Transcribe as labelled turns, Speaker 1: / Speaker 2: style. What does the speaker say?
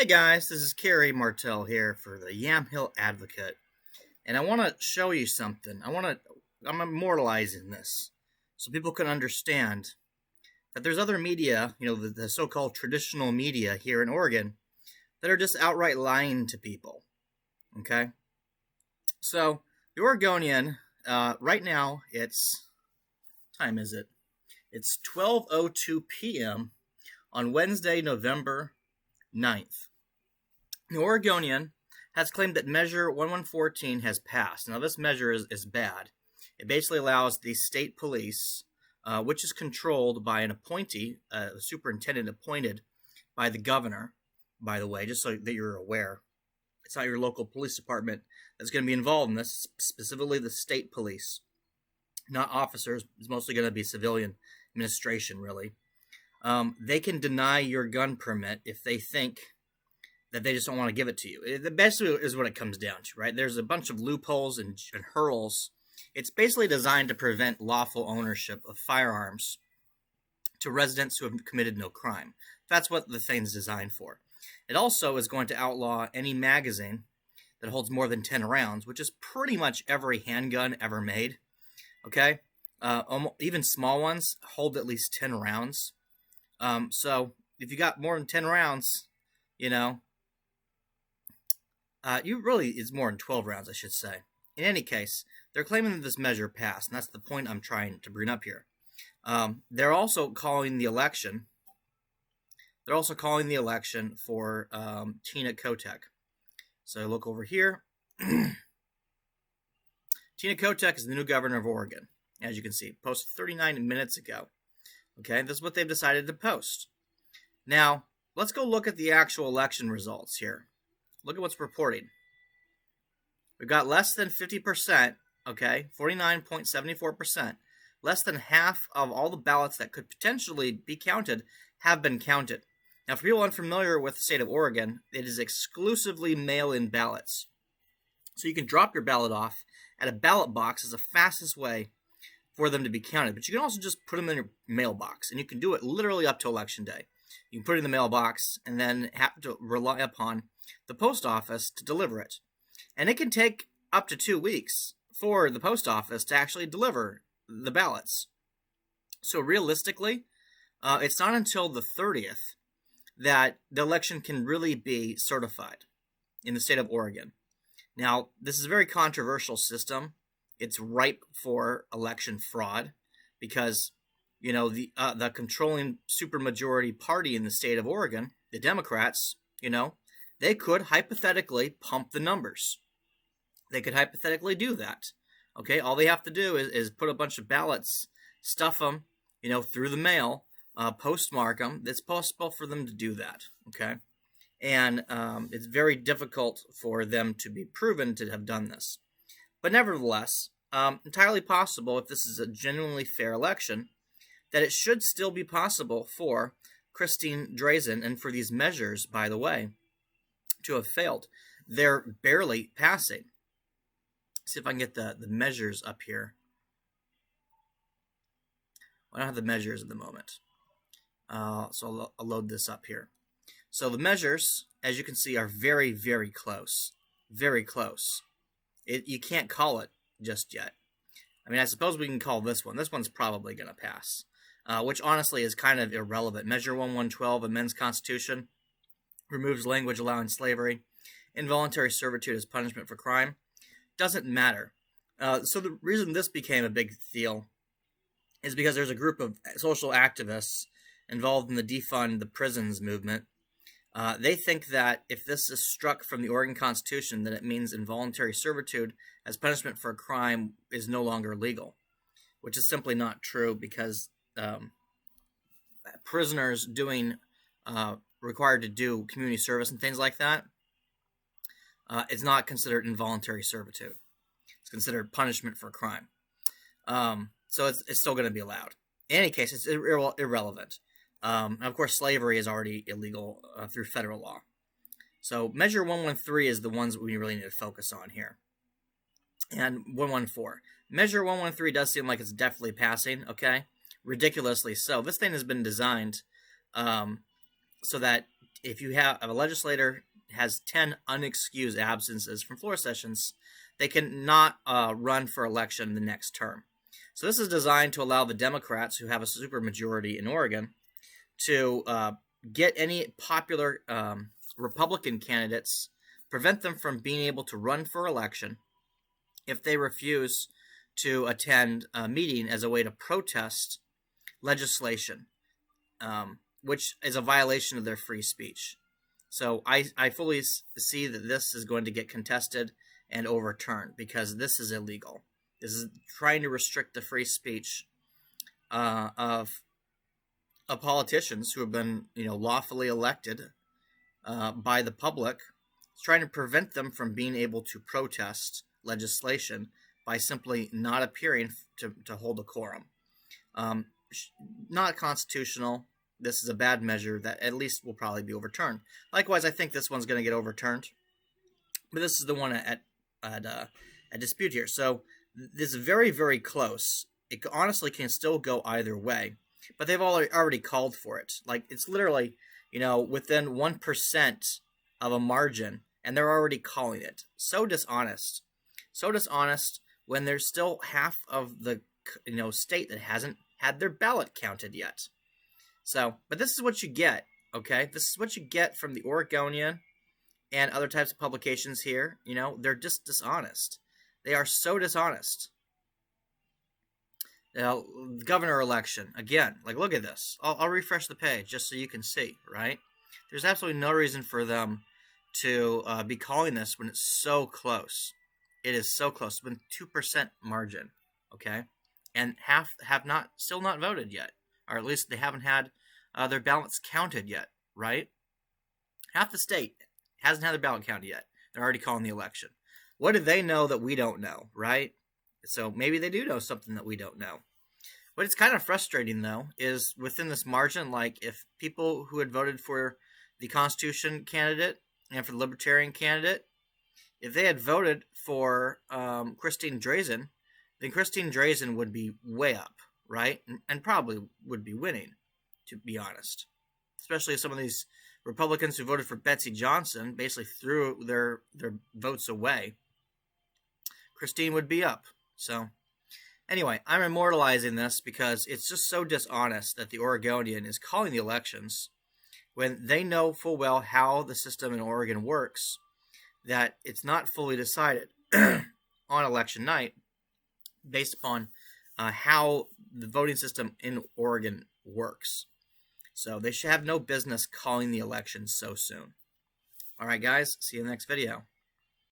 Speaker 1: Hey guys, this is Kerry Martell here for the Yamhill Advocate, and I want to show you something. I'm immortalizing this so people can understand that there's other media, the so-called traditional media here in Oregon, that are just outright lying to people. Okay, so the Oregonian, right now time is it? It's 12:02 p.m. on Wednesday, November 9th. The Oregonian has claimed that Measure 1114 has passed. Now, this measure is bad. It basically allows the state police, which is controlled by an appointee, a superintendent appointed by the governor, by the way, just so that you're aware. It's not your local police department that's going to be involved in this, specifically the state police, not officers. It's mostly going to be civilian administration, really. They can deny your gun permit if they think that they just don't want to give it to you. The best is what it comes down to, right? There's a bunch of loopholes and hurdles. It's basically designed to prevent lawful ownership of firearms to residents who have committed no crime. That's what the thing's designed for. It also is going to outlaw any magazine that holds more than 10 rounds, which is pretty much every handgun ever made, okay? Even small ones hold at least 10 rounds. So if you got more than 10 rounds, it's more than 12 rounds, I should say. In any case, they're claiming that this measure passed, and that's the point I'm trying to bring up here. They're also calling the election. They're also calling the election for Tina Kotek. So look over here. Tina Kotek is the new governor of Oregon, as you can see. Posted 39 minutes ago. Okay, this is what they've decided to post. Now, let's go look at the actual election results here. Look at what's reporting. We've got less than 50%, okay, 49.74%. Less than half of all the ballots that could potentially be counted have been counted. Now, for people unfamiliar with the state of Oregon, it is exclusively mail-in ballots. So you can drop your ballot off at a ballot box as the fastest way for them to be counted. But you can also just put them in your mailbox, and you can do it literally up to Election Day. You can put it in the mailbox and then have to rely upon the post office to deliver it. And it can take up to 2 weeks for the post office to actually deliver the ballots. So realistically, it's not until the 30th that the election can really be certified in the state of Oregon. Now, this is a very controversial system. It's ripe for election fraud because, the controlling supermajority party in the state of Oregon, the Democrats, they could hypothetically pump the numbers. They could hypothetically do that. Okay, all they have to do is put a bunch of ballots, stuff them, through the mail, postmark them. It's possible for them to do that. Okay, and it's very difficult for them to be proven to have done this. But nevertheless, entirely possible if this is a genuinely fair election, that it should still be possible for Christine Drazan and for these measures, by the way, to have failed. They're barely passing. See if I can get the measures up here. I don't have the measures at the moment. So I'll load this up here. So the measures, as you can see, are very, very close. Very close. You can't call it just yet. I mean, I suppose we can call this one. This one's probably going to pass, which honestly is kind of irrelevant. Measure 1112, amends Constitution, removes language allowing slavery, involuntary servitude as punishment for crime. Doesn't matter. So the reason this became a big deal is because there's a group of social activists involved in the defund the prisons movement. They think that if this is struck from the Oregon Constitution, then it means involuntary servitude as punishment for a crime is no longer legal, which is simply not true because prisoners required to do community service and things like that, it's not considered involuntary servitude. It's considered punishment for a crime. So it's still going to be allowed. In any case, it's irrelevant. And of course, slavery is already illegal through federal law. So Measure 113 is the ones that we really need to focus on here. And 114. Measure 113 does seem like it's definitely passing, okay? Ridiculously so. This thing has been designed so that if you have a legislator has 10 unexcused absences from floor sessions, they can not run for election the next term. So this is designed to allow the Democrats, who have a supermajority in Oregon, to get any popular Republican candidates, prevent them from being able to run for election if they refuse to attend a meeting as a way to protest legislation, which is a violation of their free speech. So I fully see that this is going to get contested and overturned because this is illegal. This is trying to restrict the free speech of politicians who have been, lawfully elected by the public. It's trying to prevent them from being able to protest legislation by simply not appearing to hold a quorum. Not constitutional. This is a bad measure that at least will probably be overturned. Likewise, I think this one's going to get overturned, but this is the one at dispute here. So this is very, very close. It honestly can still go either way, but they've already called for it. Like, it's literally, within 1% of a margin, and they're already calling it. So dishonest. So dishonest when there's still half of the, state that hasn't had their ballot counted yet. So, but this is what you get, okay? This is what you get from the Oregonian and other types of publications here. They're just dishonest. They are so dishonest. Now, governor election, again, look at this. I'll refresh the page just so you can see, right? There's absolutely no reason for them to be calling this when it's so close. It is so close. It's been 2% margin, okay? And half have still not voted yet, or at least they haven't had their ballots counted yet, right? Half the state hasn't had their ballot counted yet. They're already calling the election. What do they know that we don't know, right? So maybe they do know something that we don't know. What is kind of frustrating, though, is within this margin, if people who had voted for the Constitution candidate and for the Libertarian candidate, if they had voted for Christine Drazan, then Christine Drazan would be way up, right? And probably would be winning, to be honest. Especially if some of these Republicans who voted for Betsy Johnson basically threw their votes away. Christine would be up. So, anyway, I'm immortalizing this because it's just so dishonest that the Oregonian is calling the elections when they know full well how the system in Oregon works, that it's not fully decided on election night based upon how the voting system in Oregon works. So they should have no business calling the election so soon. All right, guys, see you in the next video.